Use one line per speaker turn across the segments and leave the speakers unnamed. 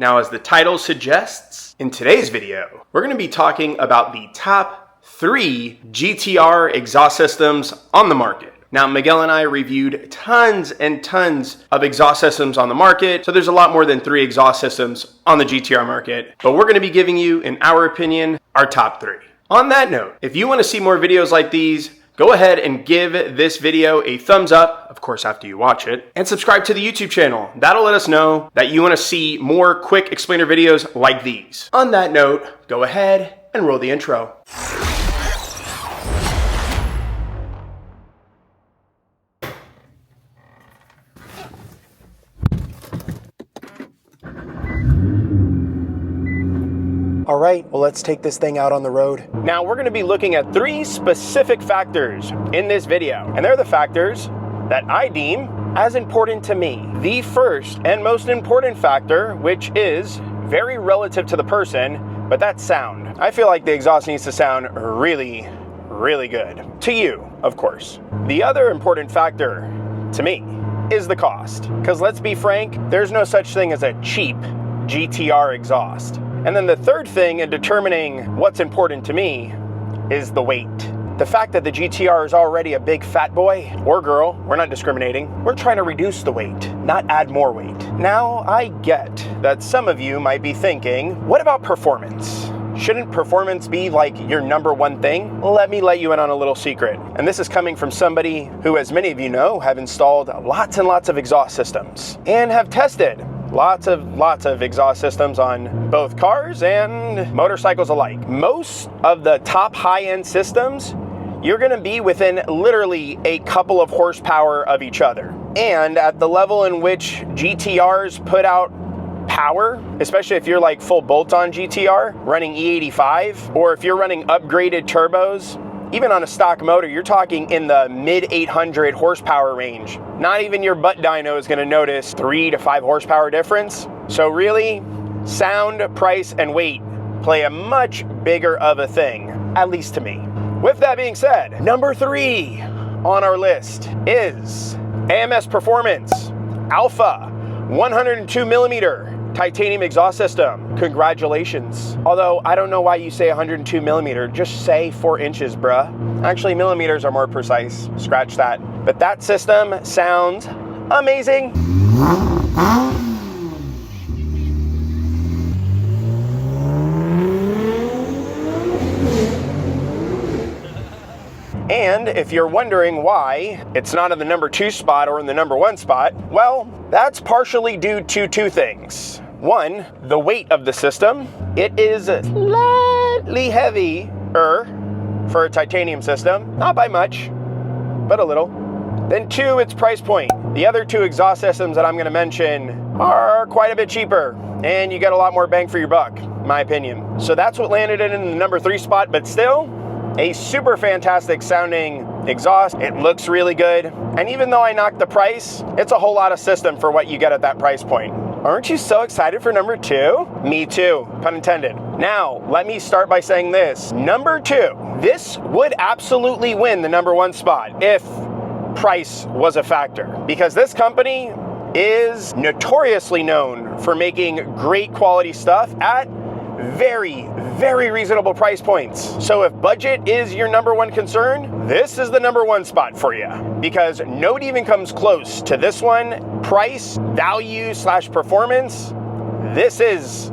Now, as the title suggests, in today's video, we're going to be talking about the top 3 GTR exhaust systems on the market. Now, Miguel and I reviewed tons and tons of exhaust systems on the market, so there's a lot more than 3 exhaust systems on the GTR market, but we're going to be giving you, in our opinion, our top 3. On that note, if you want to see more videos like these, go ahead and give this video a thumbs up, of course after you watch it, and subscribe to the YouTube channel. That'll let us know that you want to see more quick explainer videos like these. On that note, go ahead and roll the intro. All right, well, let's take this thing out on the road. Now, we're gonna be looking at 3 specific factors in this video, and they're the factors that I deem as important to me. The first and most important factor, which is very relative to the person, but that's sound. I feel like the exhaust needs to sound really, really good. To you, of course. The other important factor to me is the cost. Because let's be frank, there's no such thing as a cheap GTR exhaust. And then the third thing in determining what's important to me is the weight. The fact that the GTR is already a big fat boy or girl, we're not discriminating. We're trying to reduce the weight, not add more weight. Now, I get that some of you might be thinking, what about performance? Shouldn't performance be like your #1 thing? Let me let you in on a little secret. And this is coming from somebody who, as many of you know, have installed lots and lots of exhaust systems and have tested lots of exhaust systems on both cars and motorcycles alike. Most of the top high-end systems, you're gonna be within literally a couple of horsepower of each other. And at the level in which GTRs put out power, especially if you're like full bolt-on GTR running E85, or if you're running upgraded turbos, even on a stock motor, you're talking in the mid-800 horsepower range. Not even your butt dyno is gonna notice 3 to 5 horsepower difference. So really, sound, price, and weight play a much bigger of a thing, at least to me. With that being said, number 3 on our list is AMS Performance Alpha 102 millimeter titanium exhaust system. Congratulations. Although I don't know why you say 102 millimeter, just say 4 inches, bruh. Actually, millimeters are more precise. Scratch that. But that system sounds amazing. And if you're wondering why it's not in the #2 spot or in the #1 spot, well, that's partially due to 2 things. 1, the weight of the system. It is slightly heavier for a titanium system, not by much, but a little. Then 2, its price point. The other 2 exhaust systems that I'm gonna mention are quite a bit cheaper, and you get a lot more bang for your buck, in my opinion. So that's what landed it in the #3 spot, but still, a super fantastic sounding exhaust. It looks really good. And even though I knocked the price, it's a whole lot of system for what you get at that price point. Aren't you so excited for number 2? Me too, pun intended. Now, let me start by saying this. Number 2, this would absolutely win the #1 spot if price was a factor. Because this company is notoriously known for making great quality stuff at very, very reasonable price points. So if budget is your #1 concern, this is the #1 spot for you, because nobody even comes close to this one. Price, value / performance, this is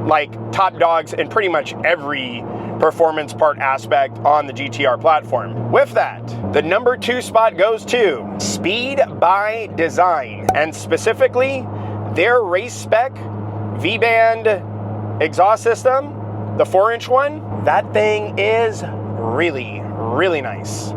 like top dogs in pretty much every performance part aspect on the GTR platform. With that, the #2 spot goes to Speed by Design, and specifically their race spec V-band exhaust system, the 4-inch one. That thing is really, really nice.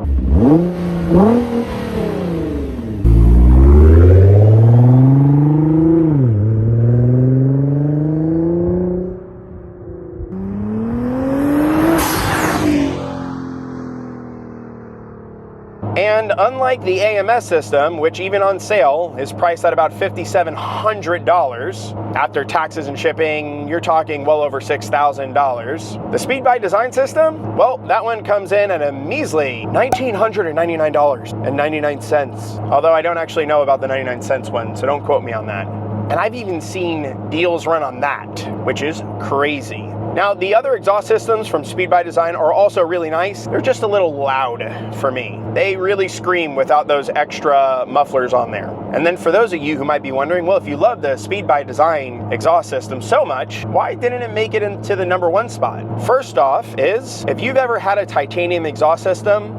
And unlike the AMS system, which even on sale is priced at about $5,700, after taxes and shipping, you're talking well over $6,000. The Speed by Design system, well, that one comes in at a measly $1,999.99. Although I don't actually know about the 99 cents one, so don't quote me on that. And I've even seen deals run on that, which is crazy. Now, the other exhaust systems from Speed by Design are also really nice. They're just a little loud for me. They really scream without those extra mufflers on there. And then for those of you who might be wondering, well, if you love the Speed by Design exhaust system so much, why didn't it make it into the #1 spot? First off is, if you've ever had a titanium exhaust system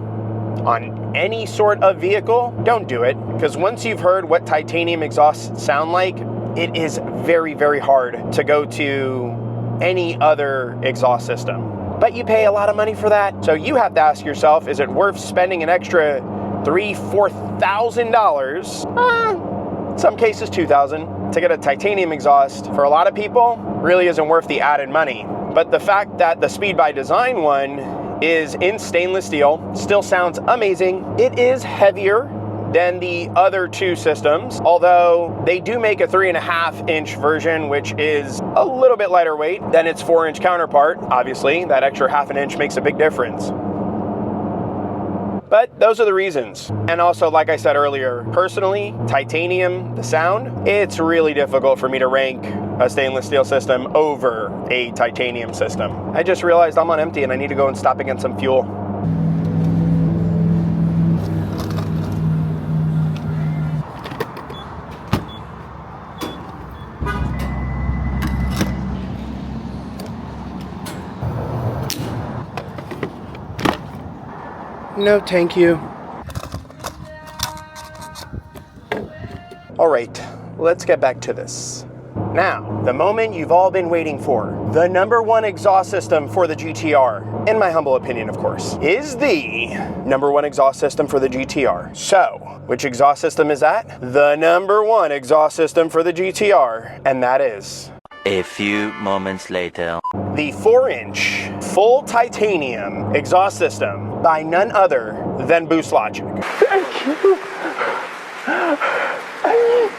on any sort of vehicle, don't do it. Because once you've heard what titanium exhausts sound like, it is very, very hard to go to any other exhaust system. But you pay a lot of money for that. So you have to ask yourself, is it worth spending an extra $3,000-$4,000, in some cases $2,000, to get a titanium exhaust? For a lot of people, really isn't worth the added money. But the fact that the Speed by Design one is in stainless steel still sounds amazing. It is heavier than the other two systems, although they do make a 3.5-inch version, which is a little bit lighter weight than its 4-inch counterpart. Obviously, that extra 1/2 inch makes a big difference. But those are the reasons. And also, like I said earlier, personally, titanium, the sound, it's really difficult for me to rank a stainless steel system over a titanium system. I just realized I'm on empty and I need to go and stop and get some fuel. No, thank you. All right, let's get back to this. Now, the moment you've all been waiting for, the #1 exhaust system for the GTR, in my humble opinion, of course, is the #1 exhaust system for the GTR. So, which exhaust system is that? The #1 exhaust system for the GTR, and that is...
A few moments later.
The 4-inch full titanium exhaust system by none other than Boost Logic. Thank you.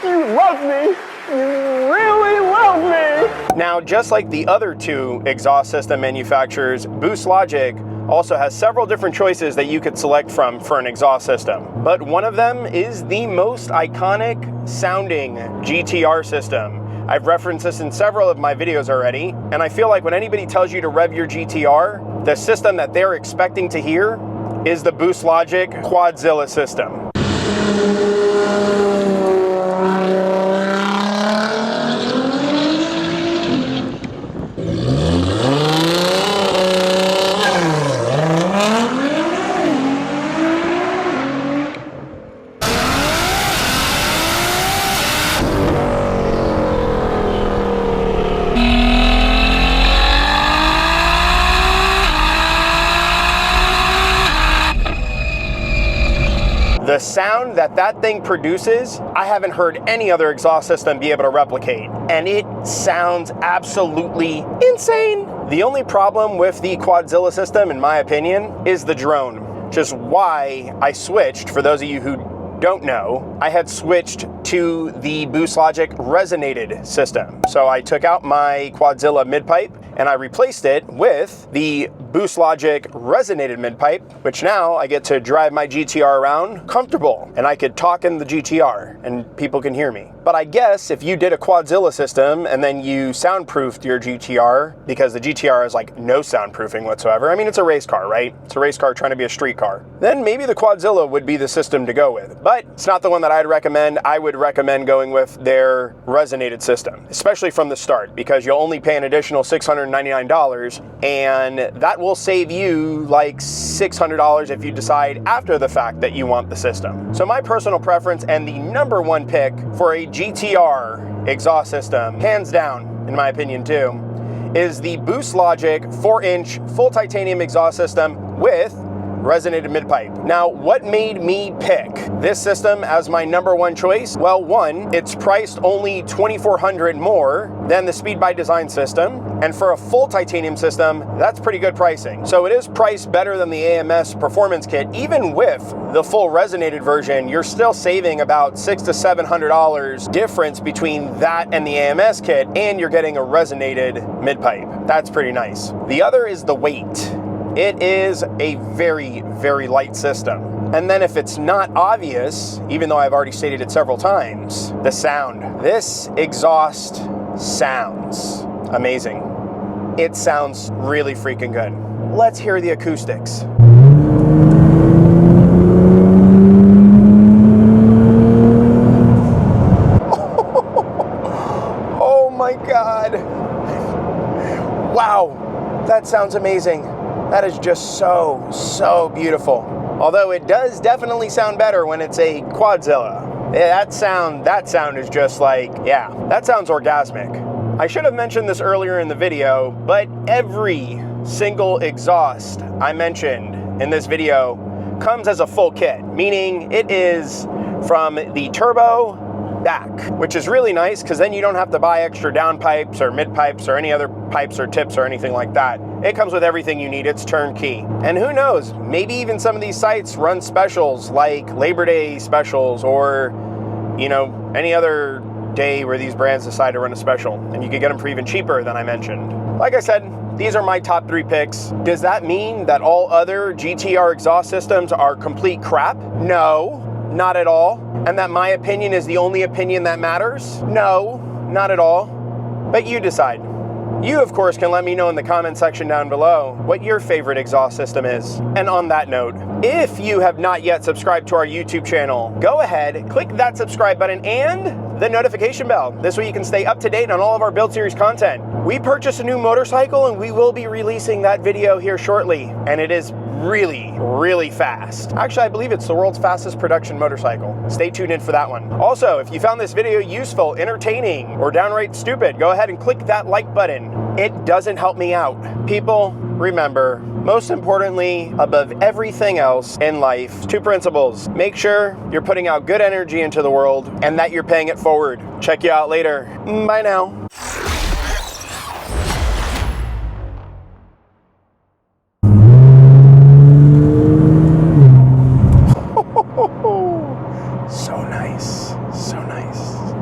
You love me. You really love me. Now, just like the other two exhaust system manufacturers, Boost Logic also has several different choices that you could select from for an exhaust system. But one of them is the most iconic sounding GTR system. I've referenced this in several of my videos already, and I feel like when anybody tells you to rev your GTR, the system that they're expecting to hear is the Boost Logic Quadzilla system. The sound that that thing produces, I haven't heard any other exhaust system be able to replicate. And it sounds absolutely insane. The only problem with the Quadzilla system, in my opinion, is the drone, which is why I switched. For those of you who don't know, I had switched to the Boost Logic resonated system. So I took out my Quadzilla Midpipe and I replaced it with the Boost Logic resonated Midpipe, which now I get to drive my GTR around comfortable, and I could talk in the GTR and people can hear me. But I guess if you did a Quadzilla system and then you soundproofed your GTR, because the GTR is like no soundproofing whatsoever. I mean, it's a race car, right? It's a race car trying to be a street car. Then maybe the Quadzilla would be the system to go with. But it's not the one that I'd recommend. I would recommend going with their resonated system, especially from the start, because you'll only pay an additional $699, and that will save you like $600 if you decide after the fact that you want the system. So my personal preference and the #1 pick for a GTR exhaust system, hands down, in my opinion too, is the Boost Logic 4-inch full titanium exhaust system with resonated midpipe. Now, what made me pick this system as my #1 choice? Well, one, it's priced only $2,400 more than the Speed by Design system, and for a full titanium system, that's pretty good pricing. So it is priced better than the AMS performance kit. Even with the full resonated version, you're still saving about $600 to $700 difference between that and the AMS kit, and you're getting a resonated midpipe. That's pretty nice. The other is the weight. It is a very, very light system. And then if it's not obvious, even though I've already stated it several times, the sound. This exhaust sounds amazing. It sounds really freaking good. Let's hear the acoustics. Oh my God. Wow, that sounds amazing. That is just so beautiful. Although it does definitely sound better when it's a Quadzilla. Yeah, that sound is just like, yeah, that sounds orgasmic. I should have mentioned this earlier in the video, but every single exhaust I mentioned in this video comes as a full kit, meaning it is from the turbo back, which is really nice because then you don't have to buy extra downpipes or midpipes or any other pipes or tips or anything like that. It comes with everything you need. It's turnkey. And who knows, maybe even some of these sites run specials like Labor Day specials or, you know, any other day where these brands decide to run a special, and you can get them for even cheaper than I mentioned. Like I said, these are my top 3 picks. Does that mean that all other GTR exhaust systems are complete crap? No, not at all. And that my opinion is the only opinion that matters? No, not at all. But you decide. You, of course, can let me know in the comment section down below what your favorite exhaust system is. And on that note, if you have not yet subscribed to our YouTube channel, go ahead, click that subscribe button and the notification bell. This way you can stay up to date on all of our Build Series content. We purchased a new motorcycle and we will be releasing that video here shortly. And it is really fast. Actually, I believe it's the world's fastest production motorcycle. Stay tuned in for that one. Also, if you found this video useful, entertaining, or downright stupid, go ahead and click that like button. It doesn't help me out. People, remember, most importantly, above everything else in life, 2 principles. Make sure you're putting out good energy into the world and that you're paying it forward. Check you out later. Bye now. So nice, so nice.